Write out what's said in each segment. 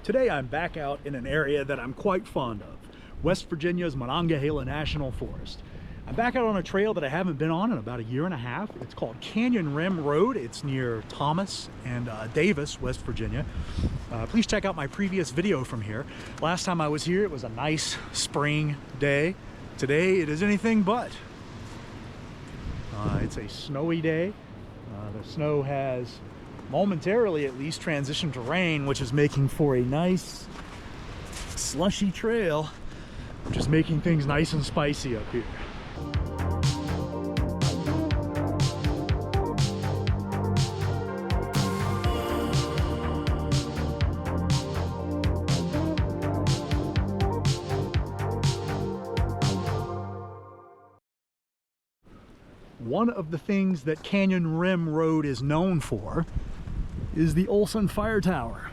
Today I'm back out in an area that I'm quite fond of, West Virginia's Monongahela National Forest. I'm back out on a trail that I haven't been on in about a year and a half. It's called Canyon Rim Road. It's near Thomas and Davis, West Virginia. Please check out my previous video from here. Last time I was here, it was a nice spring day. Today, it is anything but. It's a snowy day. The snow has momentarily at least transitioned to rain, which is making for a nice slushy trail, which is making things nice and spicy up here. One of the things that Canyon Rim Road is known for is the Olson Fire Tower.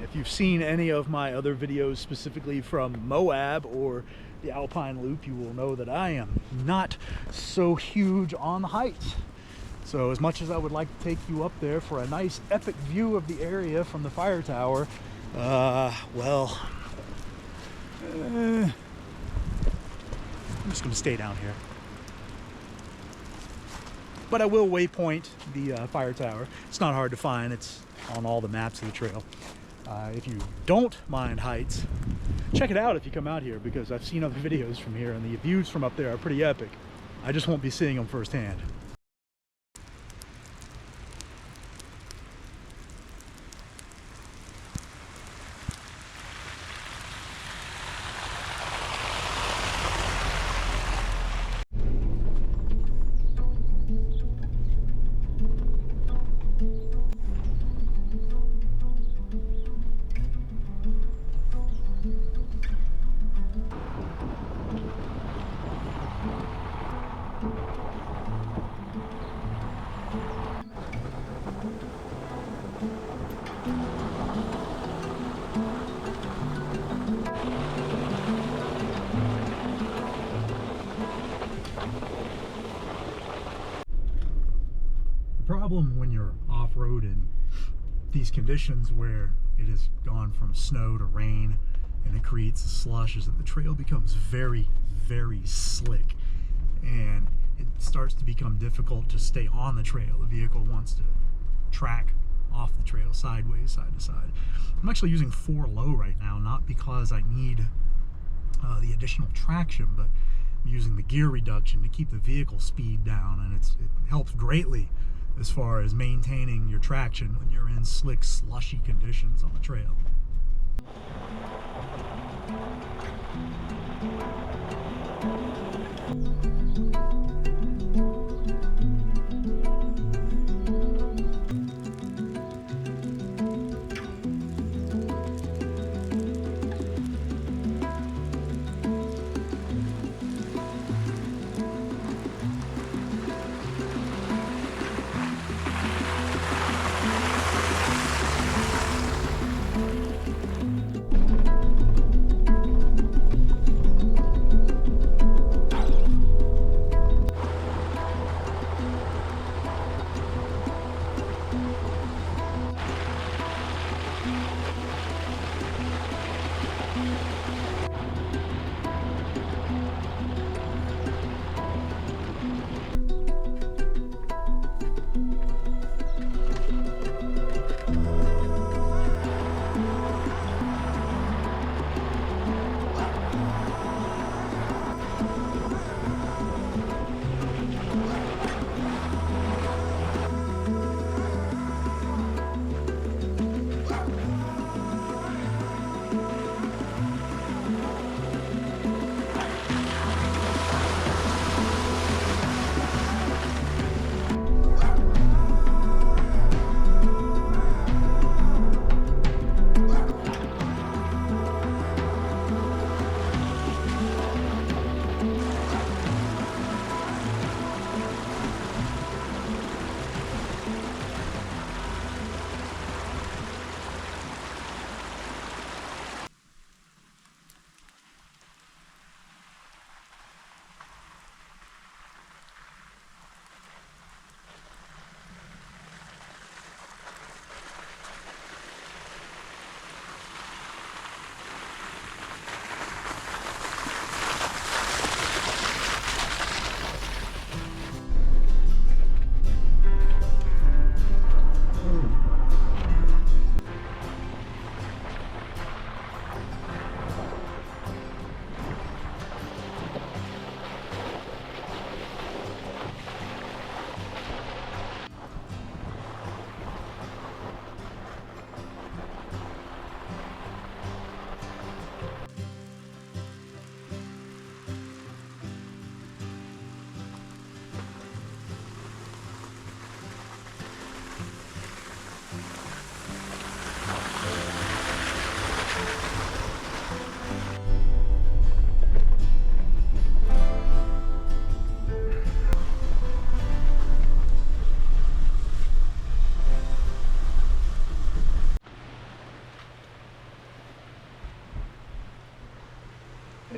If you've seen any of my other videos, specifically from Moab or the Alpine Loop, you will know that I am not so huge on the heights. So as much as I would like to take you up there for a nice epic view of the area from the fire tower, I'm just going to stay down here. But I will waypoint the fire tower. It's not hard to find. It's on all the maps of the trail. If you don't mind heights, check it out if you come out here, because I've seen other videos from here and the views from up there are pretty epic. I just won't be seeing them firsthand. The problem when you're off-road in these conditions where it has gone from snow to rain and it creates a slush is that the trail becomes very, very slick, and it starts to become difficult to stay on the trail. The vehicle wants to track off the trail sideways, side to side. I'm actually using 4 low right now, not because I need the additional traction, but I'm using the gear reduction to keep the vehicle speed down, and it helps greatly as far as maintaining your traction when you're in slick, slushy conditions on the trail.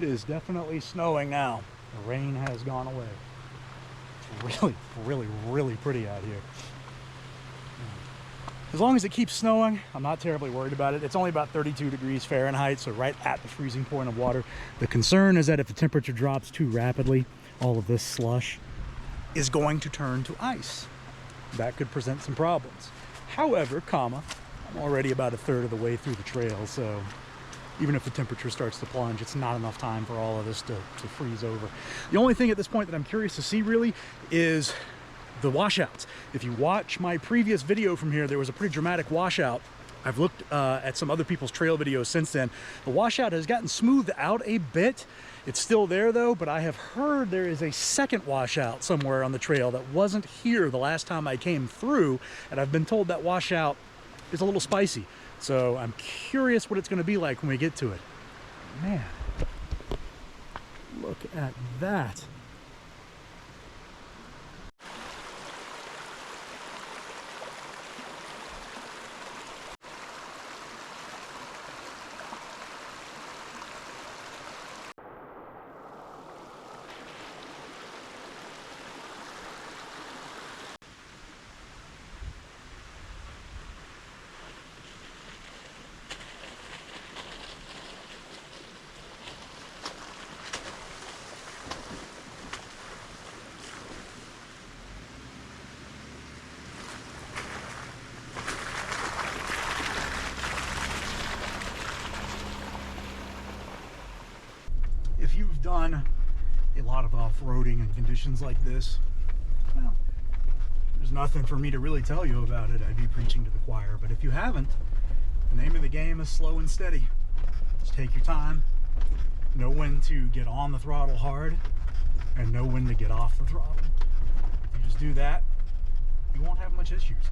It is definitely snowing now. The rain has gone away. It's really pretty out here. As long as it keeps snowing, I'm not terribly worried about it. It's only about 32 degrees Fahrenheit, so right at the freezing point of water. The concern is that if the temperature drops too rapidly, all of this slush is going to turn to ice. That could present some problems. However, I'm already about a third of the way through the trail, so even if the temperature starts to plunge, it's not enough time for all of this to freeze over. The only thing at this point that I'm curious to see really is the washouts. If you watch my previous video from here, there was a pretty dramatic washout. I've looked at some other people's trail videos since then. The washout has gotten smoothed out a bit. It's still there though, but I have heard there is a second washout somewhere on the trail that wasn't here the last time I came through, and I've been told that washout is a little spicy. So I'm curious what it's going to be like when we get to it. Man, look at that. If you've done a lot of off-roading in conditions like this, well, there's nothing for me to really tell you about it. I'd be preaching to the choir. But if you haven't, the name of the game is slow and steady. Just take your time, know when to get on the throttle hard, and know when to get off the throttle. If you just do that, you won't have much issues.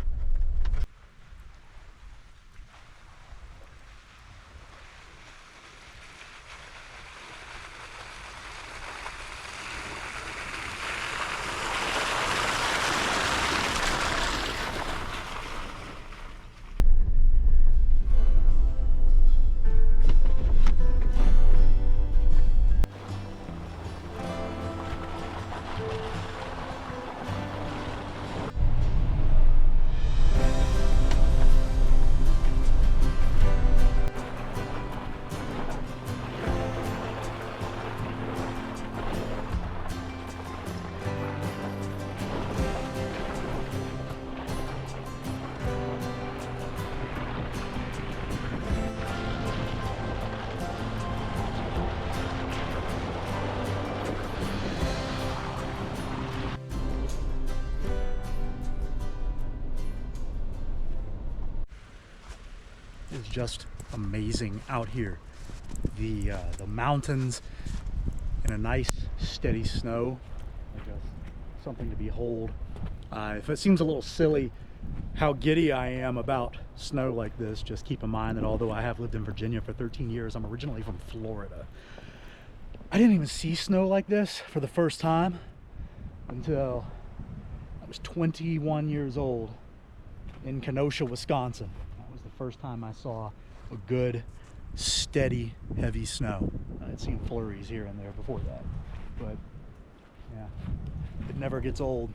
It's just amazing out here. The mountains and a nice steady snow are just something to behold. If it seems a little silly how giddy I am about snow like this, just keep in mind that although I have lived in Virginia for 13 years, I'm originally from Florida. I didn't even see snow like this for the first time until I was 21 years old in Kenosha, Wisconsin. First time I saw a good, steady, heavy snow. I'd seen flurries here and there before that, but yeah, it never gets old.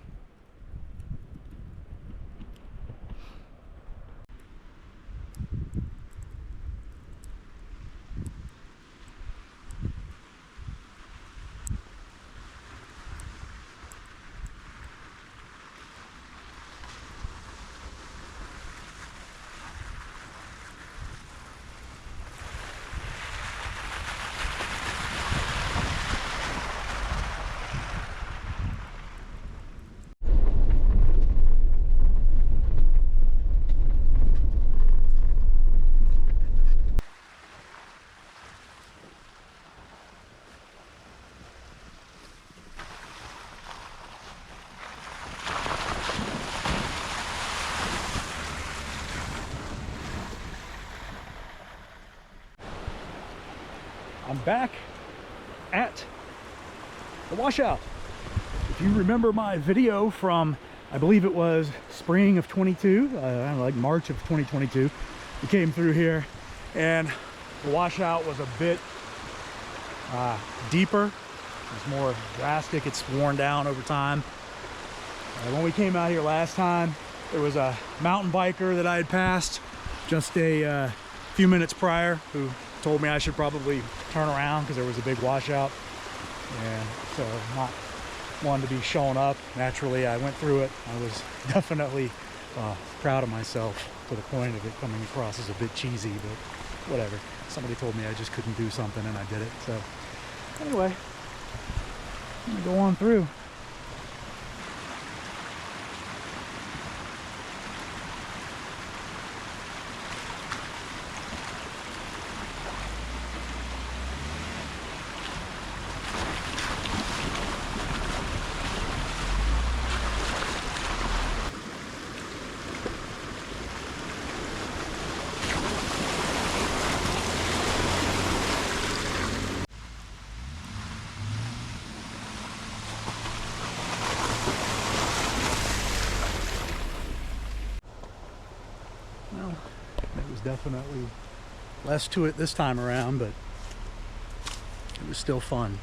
I'm back at the washout. If you remember my video from, I believe it was spring of 22, like March of 2022, we came through here and the washout was a bit deeper. It's more drastic. It's worn down over time. When we came out here last time, there was a mountain biker that I had passed just a few minutes prior who told me I should probably turn around because there was a big washout. And so not one to be showing up. Naturally, I went through it. I was definitely proud of myself to the point of it coming across as a bit cheesy, but whatever. Somebody told me I just couldn't do something and I did it. So anyway, I'm gonna go on through. Well, it was definitely less to it this time around, but it was still fun.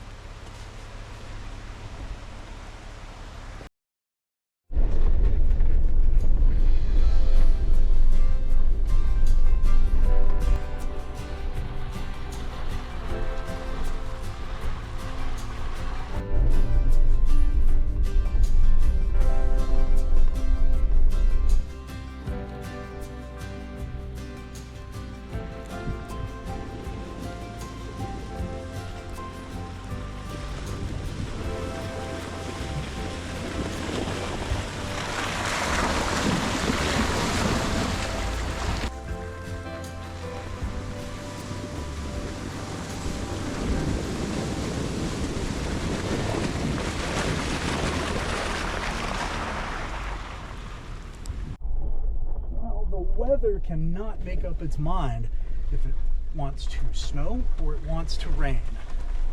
Weather cannot make up its mind if it wants to snow or it wants to rain,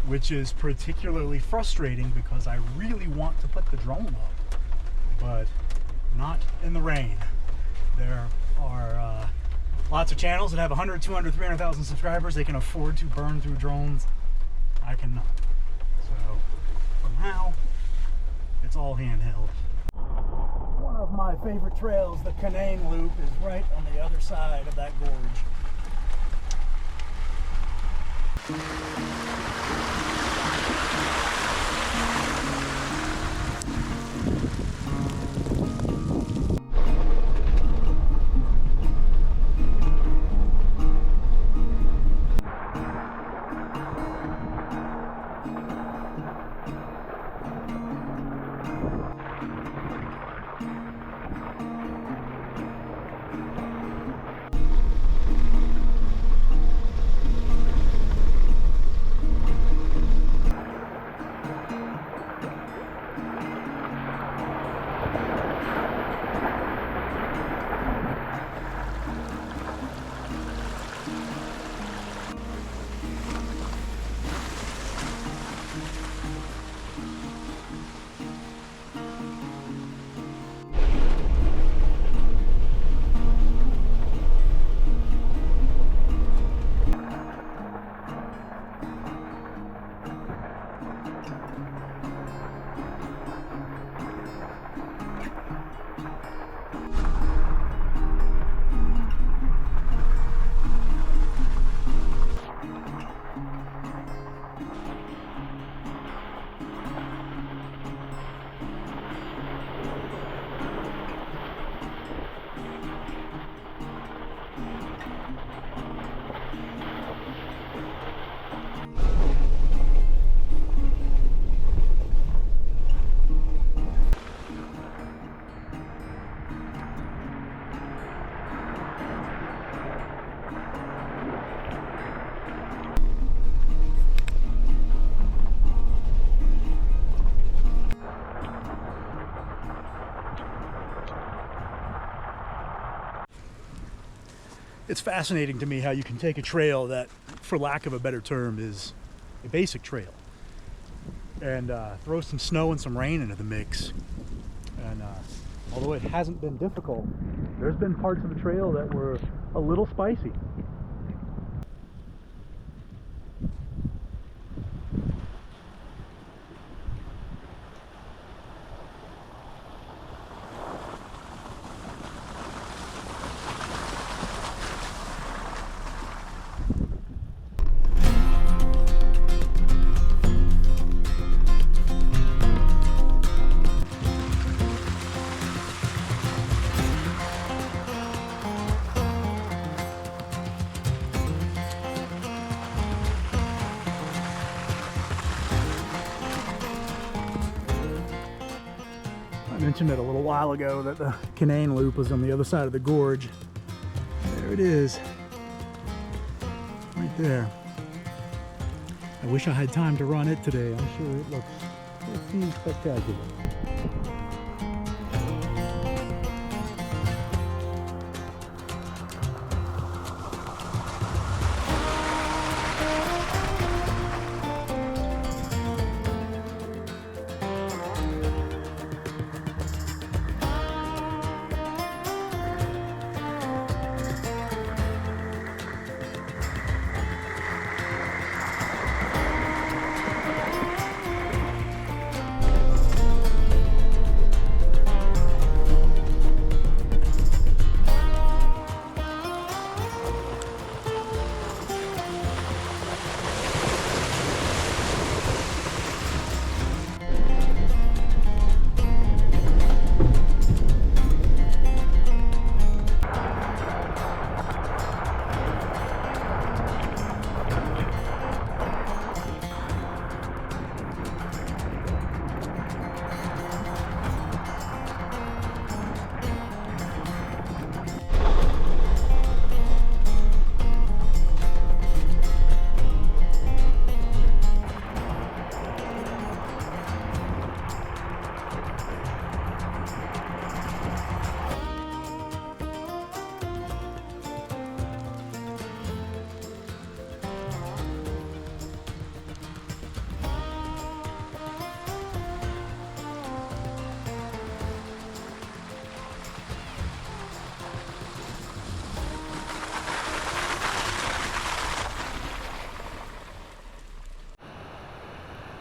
which is particularly frustrating because I really want to put the drone up, but not in the rain. There are lots of channels that have 100, 200, 300,000 subscribers. They can afford to burn through drones. I cannot. So for now, it's all handheld. One of my favorite trails, the Canaan Loop, is right on the other side of that gorge. It's fascinating to me how you can take a trail that, for lack of a better term, is a basic trail and throw some snow and some rain into the mix. And although it hasn't been difficult, there's been parts of the trail that were a little spicy. mentioned it a little while ago that the Canaan Loop was on the other side of the gorge. There it is, right there. I wish I had time to run it today. I'm sure it looks pretty spectacular.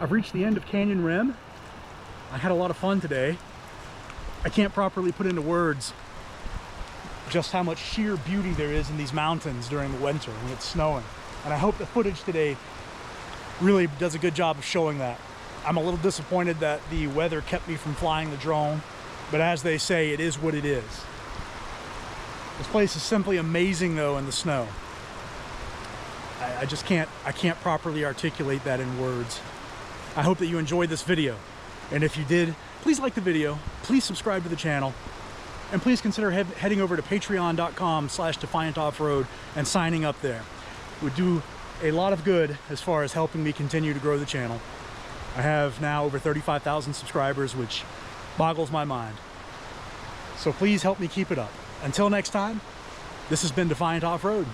I've reached the end of Canyon Rim. I had a lot of fun today. I can't properly put into words just how much sheer beauty there is in these mountains during the winter when it's snowing. And I hope the footage today really does a good job of showing that. I'm a little disappointed that the weather kept me from flying the drone, but as they say, it is what it is. This place is simply amazing though in the snow. I can't properly articulate that in words. I hope that you enjoyed this video, and if you did, please like the video, please subscribe to the channel, and please consider heading over to patreon.com/Defiant Offroad and signing up there. It would do a lot of good as far as helping me continue to grow the channel. I have now over 35,000 subscribers, which boggles my mind. So please help me keep it up. Until next time, this has been Defiant Offroad.